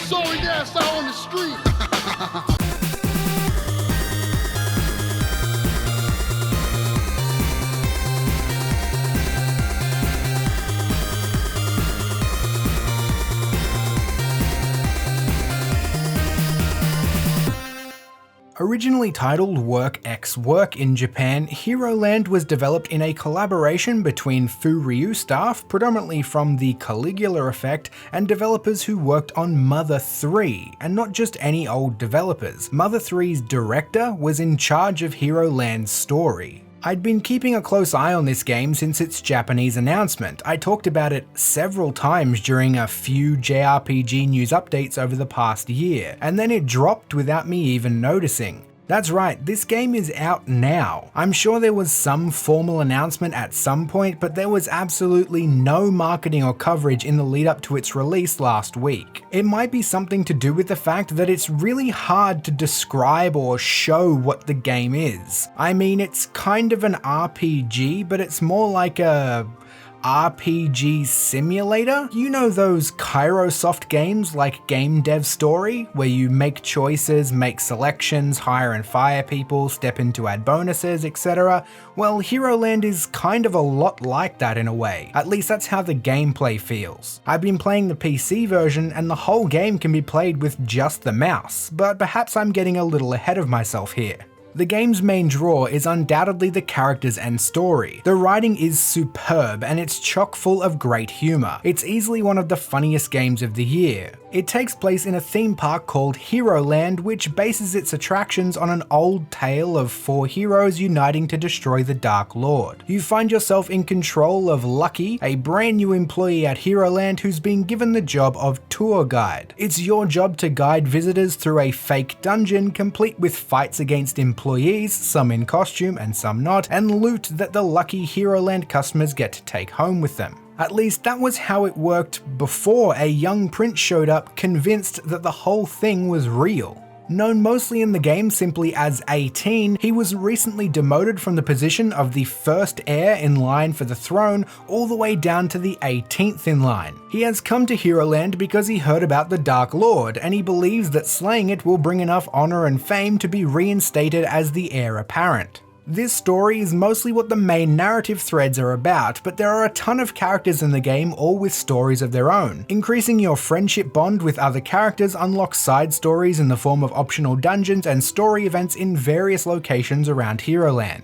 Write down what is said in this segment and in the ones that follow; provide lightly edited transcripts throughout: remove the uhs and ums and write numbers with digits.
sorry ass out on the street. Originally titled Work X Work in Japan, Heroland was developed in a collaboration between FuRyu staff, predominantly from the Caligula Effect, and developers who worked on Mother 3, and not just any old developers. Mother 3's director was in charge of Heroland's story. I'd been keeping a close eye on this game since its Japanese announcement. I talked about it several times during a few JRPG news updates over the past year, and then it dropped without me even noticing. That's right, this game is out now. I'm sure there was some formal announcement at some point, but there was absolutely no marketing or coverage in the lead up to its release last week. It might be something to do with the fact that it's really hard to describe or show what the game is. I mean, it's kind of an RPG, but it's more like a RPG simulator? You know those Kairosoft games like Game Dev Story, where you make choices, make selections, hire and fire people, step in to add bonuses, etc. Well, Heroland is kind of a lot like that in a way. At least that's how the gameplay feels. I've been playing the PC version and the whole game can be played with just the mouse, but perhaps I'm getting a little ahead of myself here. The game's main draw is undoubtedly the characters and story. The writing is superb and it's chock full of great humour. It's easily one of the funniest games of the year. It takes place in a theme park called Heroland, which bases its attractions on an old tale of 4 heroes uniting to destroy the Dark Lord. You find yourself in control of Lucky, a brand new employee at Heroland who's been given the job of tour guide. It's your job to guide visitors through a fake dungeon complete with fights against employees, some in costume and some not, and loot that the lucky Heroland customers get to take home with them. At least that was how it worked before a young prince showed up convinced that the whole thing was real. Known mostly in the game simply as 18, he was recently demoted from the position of the first heir in line for the throne all the way down to the 18th in line. He has come to Heroland because he heard about the Dark Lord, and he believes that slaying it will bring enough honor and fame to be reinstated as the heir apparent. This story is mostly what the main narrative threads are about, but there are a ton of characters in the game, all with stories of their own. Increasing your friendship bond with other characters unlocks side stories in the form of optional dungeons and story events in various locations around Heroland.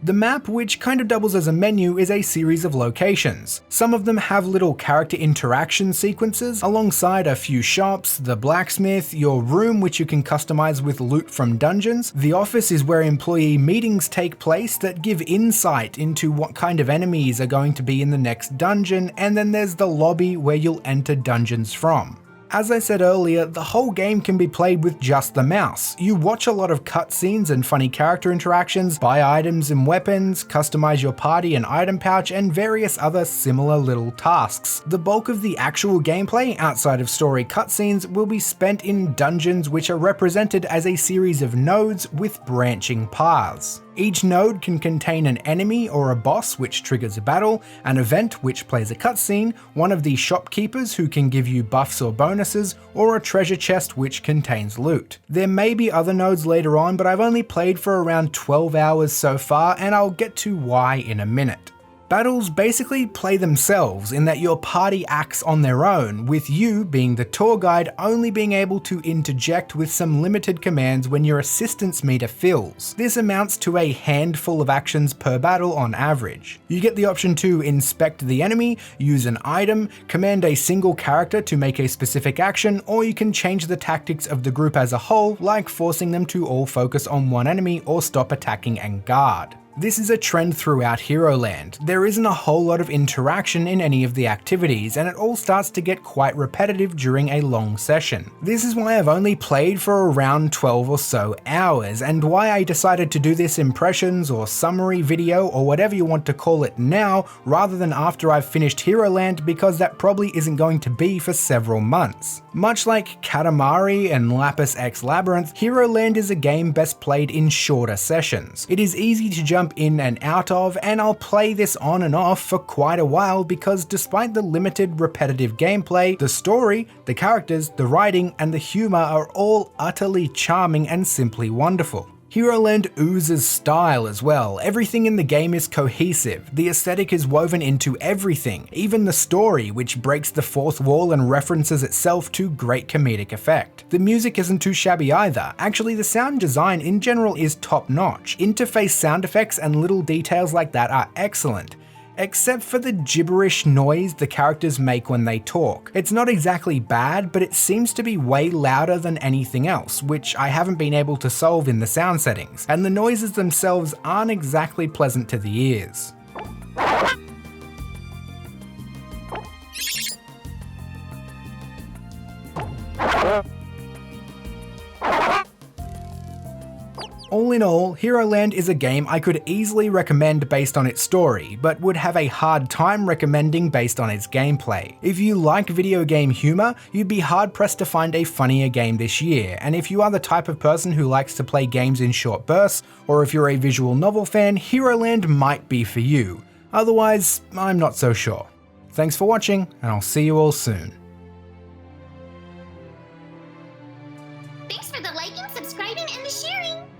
The map, which kind of doubles as a menu, is a series of locations. Some of them have little character interaction sequences, alongside a few shops, the blacksmith, your room which you can customize with loot from dungeons. The office is where employee meetings take place that give insight into what kind of enemies are going to be in the next dungeon, and then there's the lobby where you'll enter dungeons from. As I said earlier, the whole game can be played with just the mouse. You watch a lot of cutscenes and funny character interactions, buy items and weapons, customize your party and item pouch, and various other similar little tasks. The bulk of the actual gameplay, outside of story cutscenes, will be spent in dungeons which are represented as a series of nodes with branching paths. Each node can contain an enemy or a boss which triggers a battle, an event which plays a cutscene, one of the shopkeepers who can give you buffs or bonuses, or a treasure chest which contains loot. There may be other nodes later on, but I've only played for around 12 hours so far, and I'll get to why in a minute. Battles basically play themselves in that your party acts on their own, with you, being the tour guide, only being able to interject with some limited commands when your assistance meter fills. This amounts to a handful of actions per battle on average. You get the option to inspect the enemy, use an item, command a single character to make a specific action, or you can change the tactics of the group as a whole, like forcing them to all focus on one enemy or stop attacking and guard. This is a trend throughout Heroland. There isn't a whole lot of interaction in any of the activities, and it all starts to get quite repetitive during a long session. This is why I've only played for around 12 or so hours, and why I decided to do this impressions or summary video or whatever you want to call it now, rather than after I've finished Heroland, because that probably isn't going to be for several months. Much like Katamari and Lapis X Labyrinth, Heroland is a game best played in shorter sessions. It is easy to jump jump in and out of, and I'll play this on and off for quite a while because despite the limited repetitive gameplay, the story, the characters, the writing, and the humor are all utterly charming and simply wonderful. Heroland oozes style as well. Everything in the game is cohesive. The aesthetic is woven into everything, even the story, which breaks the fourth wall and references itself to great comedic effect. The music isn't too shabby either. Actually, the sound design in general is top notch. Interface sound effects and little details like that are excellent. Except for the gibberish noise the characters make when they talk. It's not exactly bad, but it seems to be way louder than anything else, which I haven't been able to solve in the sound settings, and the noises themselves aren't exactly pleasant to the ears. All in all, Heroland is a game I could easily recommend based on its story, but would have a hard time recommending based on its gameplay. If you like video game humor, you'd be hard pressed to find a funnier game this year, and if you are the type of person who likes to play games in short bursts, or if you're a visual novel fan, Heroland might be for you. Otherwise, I'm not so sure. Thanks for watching, and I'll see you all soon. Thanks for the liking, subscribing, and the sharing!